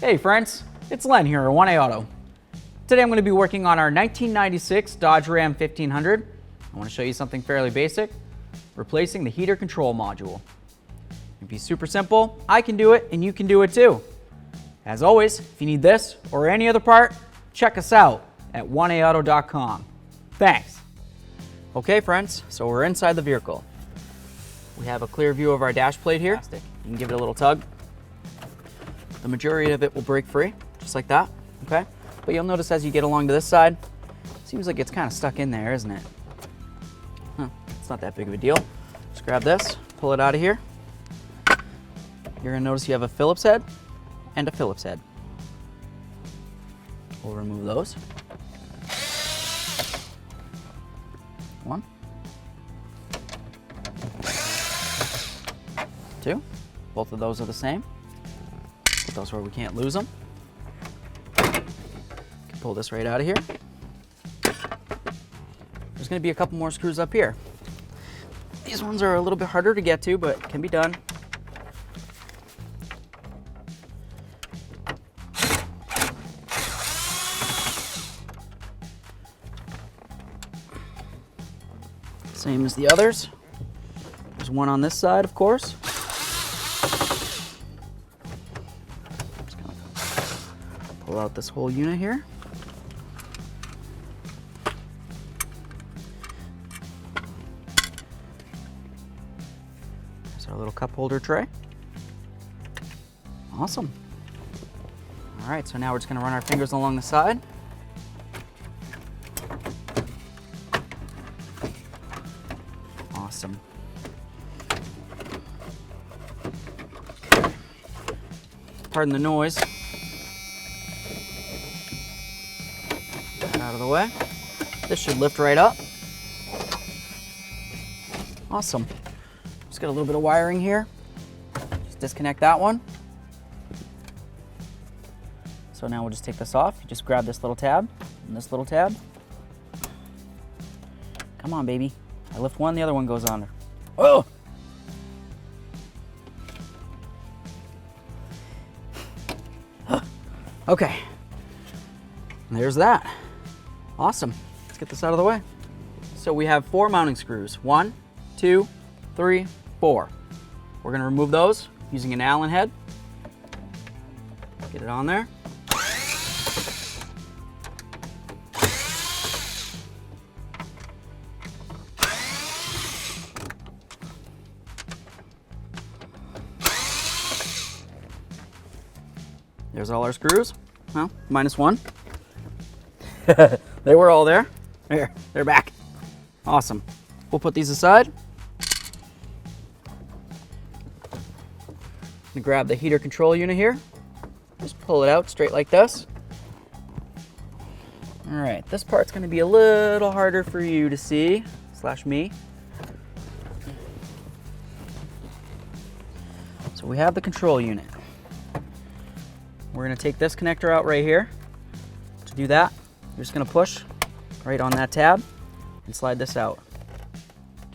Hey friends, it's Len here at 1A Auto. Today I'm going to be working on our 1996 Dodge Ram 1500. I want to show you something fairly basic, replacing the heater control module. It'd be super simple, I can do it and you can do it too. As always, if you need this or any other part, check us out at 1aauto.com. Thanks. Okay friends, so we're inside the vehicle. We have a clear view of our dash plate here. You can give it a little tug. The majority of it will break free, just like that, okay? But you'll notice as you get along to this side, seems like it's kind of stuck in there, isn't it? Huh, it's not that big of a deal. Just grab this, pull it out of here. You're gonna notice you have a Phillips head and a Phillips head. We'll remove those. One. Two. Both of those are the same. Put those where we can't lose them. Can pull this right out of here. There's going to be a couple more screws up here. These ones are a little bit harder to get to, but can be done. Same as the others. There's one on this side, of course. Pull out this whole unit here. There's our little cup holder tray. Awesome. All right, so now we're just gonna run our fingers along the side. Awesome. Pardon the noise. Out of the way. This should lift right up. Awesome. Just got a little bit of wiring here. Just disconnect that one. So now we'll just take this off. You just grab this little tab and this little tab. Come on, baby. I lift one, the other one goes on. Oh! Okay. And there's that. Awesome. Let's get this out of the way. So we have 4 mounting screws. 1, 2, 3, 4. We're going to remove those using an Allen head. Get it on there. There's all our screws. Well, minus one. They were all there. There, they're back. Awesome. We'll put these aside. I'm gonna grab the heater control unit here. Just pull it out straight like this. All right, this part's gonna be a little harder for you to see, / me. So we have the control unit. We're gonna take this connector out right here. To do that, you're just gonna push right on that tab and slide this out.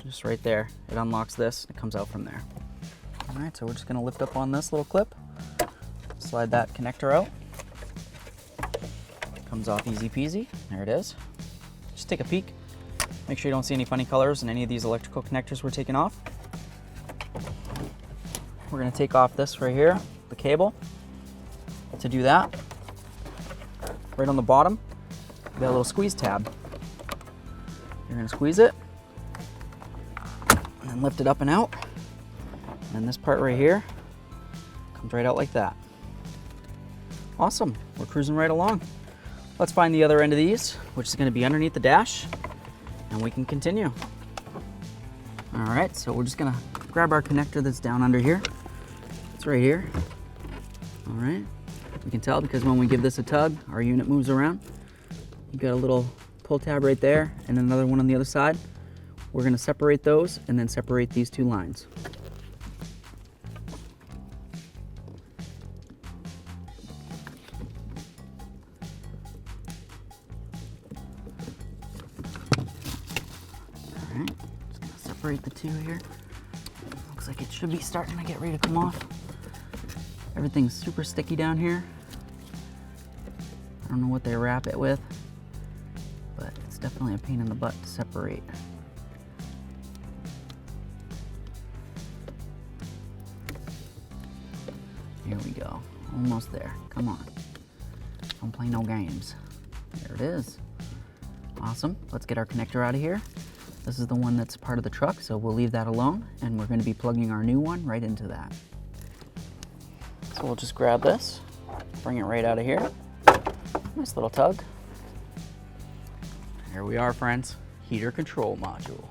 Just right there. It unlocks this, it comes out from there. All right, so we're just gonna lift up on this little clip, slide that connector out. Comes off easy peasy, there it is. Just take a peek. Make sure you don't see any funny colors in any of these electrical connectors we're taking off. We're gonna take off this right here, the cable. To do that, right on the bottom, you got a little squeeze tab. You're gonna squeeze it, and then lift it up and out. And this part right here comes right out like that. Awesome, we're cruising right along. Let's find the other end of these, which is gonna be underneath the dash, and we can continue. All right, so we're just gonna grab our connector that's down under here. It's right here. All right. You can tell because when we give this a tug, our unit moves around. You've got a little pull tab right there and another one on the other side. We're going to separate those and then separate these 2 lines. All right, just going to separate the 2 here. Looks like it should be starting to get ready to come off. Everything's super sticky down here. I don't know what they wrap it with, but it's definitely a pain in the butt to separate. Here we go, almost there, come on. Don't play no games. There it is. Awesome, let's get our connector out of here. This is the one that's part of the truck, so we'll leave that alone, and we're gonna be plugging our new one right into that. So we'll just grab this, bring it right out of here. Nice little tug. Here we are, friends, heater control module.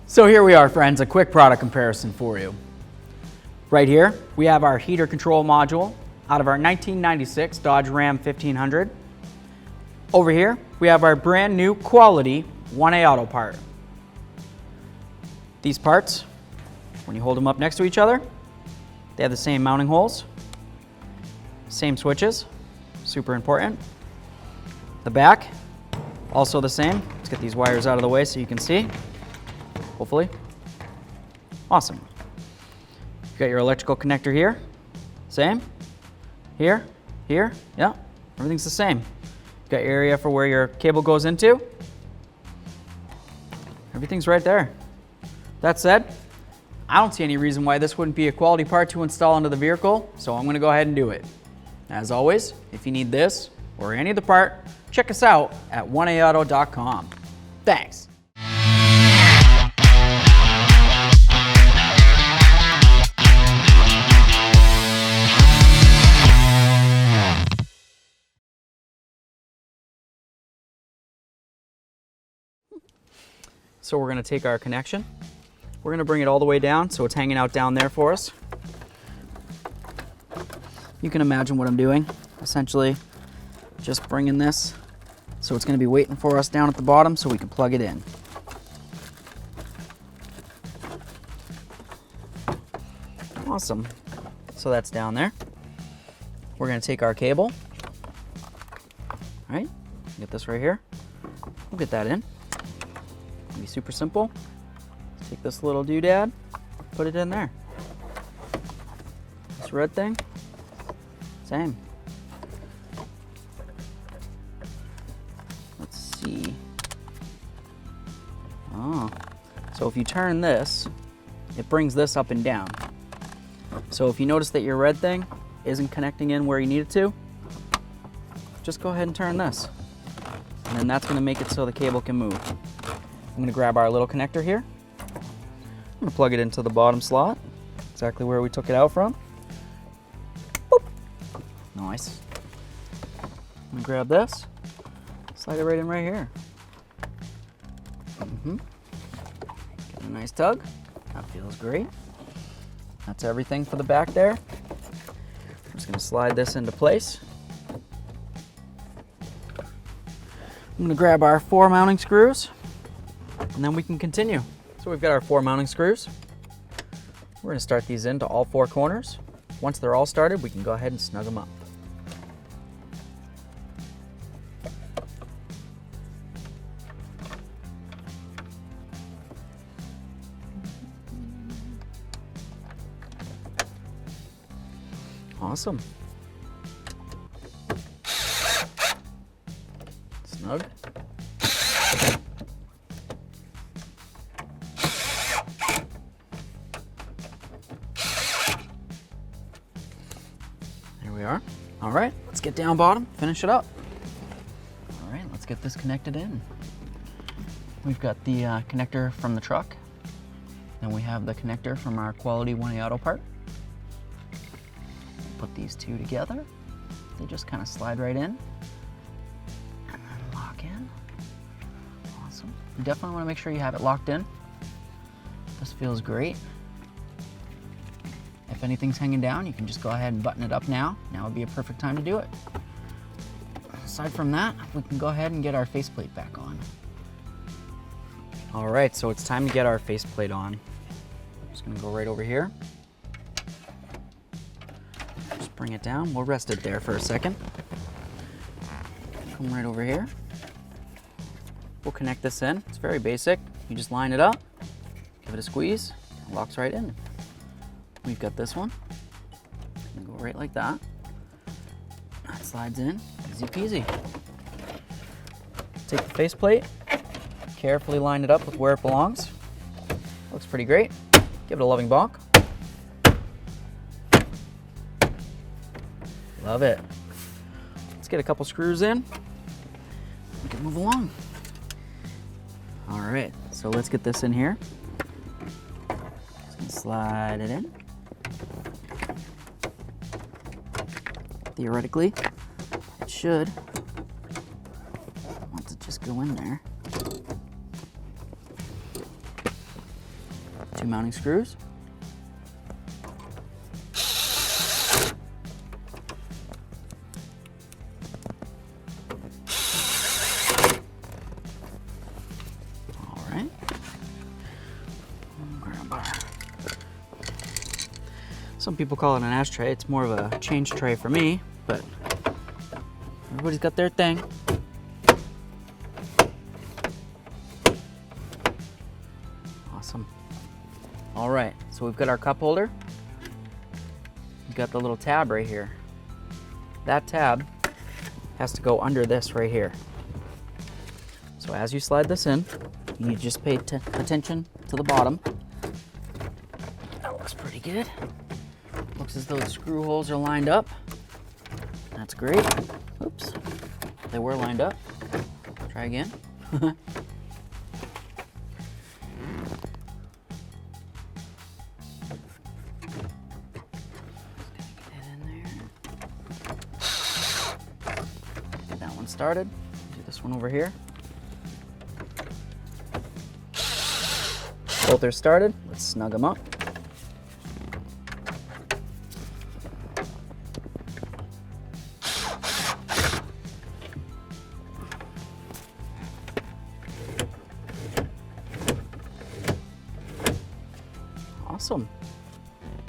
So here we are, friends, a quick product comparison for you. Right here, we have our heater control module out of our 1996 Dodge Ram 1500. Over here, we have our brand new quality 1A Auto part. These parts, when you hold them up next to each other, they have the same mounting holes, same switches, super important. The back, also the same. Let's get these wires out of the way so you can see, hopefully. Awesome. You got your electrical connector here, same. Here, yeah, everything's the same. You got your area for where your cable goes into. Everything's right there. That said, I don't see any reason why this wouldn't be a quality part to install into the vehicle, so I'm gonna go ahead and do it. As always, if you need this or any of the part, check us out at 1aauto.com. Thanks. So we're gonna take our connection. We're gonna bring it all the way down so it's hanging out down there for us. You can imagine what I'm doing. Essentially, just bringing this so it's gonna be waiting for us down at the bottom so we can plug it in. Awesome. So that's down there. We're gonna take our cable. All right, get this right here. We'll get that in. It'll be super simple. Take this little doodad, put it in there. This red thing, same. Let's see. Oh, so if you turn this, it brings this up and down. So if you notice that your red thing isn't connecting in where you need it to, just go ahead and turn this. And then that's gonna make it so the cable can move. I'm gonna grab our little connector here. I'm gonna plug it into the bottom slot, exactly where we took it out from. Boop. Nice. I'm gonna grab this, slide it right in right here. Get a nice tug. That feels great. That's everything for the back there. I'm just gonna slide this into place. I'm gonna grab our 4 mounting screws, and then we can continue. So we've got our 4 mounting screws. We're gonna start these into all 4 corners. Once they're all started, we can go ahead and snug them up. Awesome. Snug. There we are. All right, let's get down bottom, finish it up. All right, let's get this connected in. We've got the connector from the truck, and we have the connector from our quality 1A Auto part. Put these two together. They just kind of slide right in and then lock in. Awesome. You definitely want to make sure you have it locked in. This feels great. If anything's hanging down, you can just go ahead and button it up now. Now would be a perfect time to do it. Aside from that, we can go ahead and get our faceplate back on. All right, so it's time to get our faceplate on. I'm just gonna go right over here. Just bring it down. We'll rest it there for a second. Come right over here. We'll connect this in. It's very basic. You just line it up, give it a squeeze, it locks right in. We've got this one. Go right like that. Slides in, easy peasy. Take the faceplate, carefully line it up with where it belongs. Looks pretty great. Give it a loving bonk. Love it. Let's get a couple screws in. We can move along. All right, so let's get this in here. Just gonna slide it in. Theoretically, it should want to just go in there. 2 mounting screws. All right. Grab our. Some people call it an ashtray. It's more of a change tray for me, but everybody's got their thing. Awesome. All right, so we've got our cup holder. We've got the little tab right here. That tab has to go under this right here. So as you slide this in, you need to just pay attention to the bottom. That looks pretty good. Looks as though the screw holes are lined up. That's great. Oops, they were lined up. Try again. Get that one started. Do this one over here. Both are started. Let's snug them up. Awesome.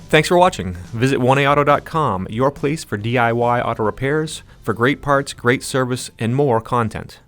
Thanks for watching. Visit 1aauto.com, your place for DIY auto repairs, for great parts, great service, and more content.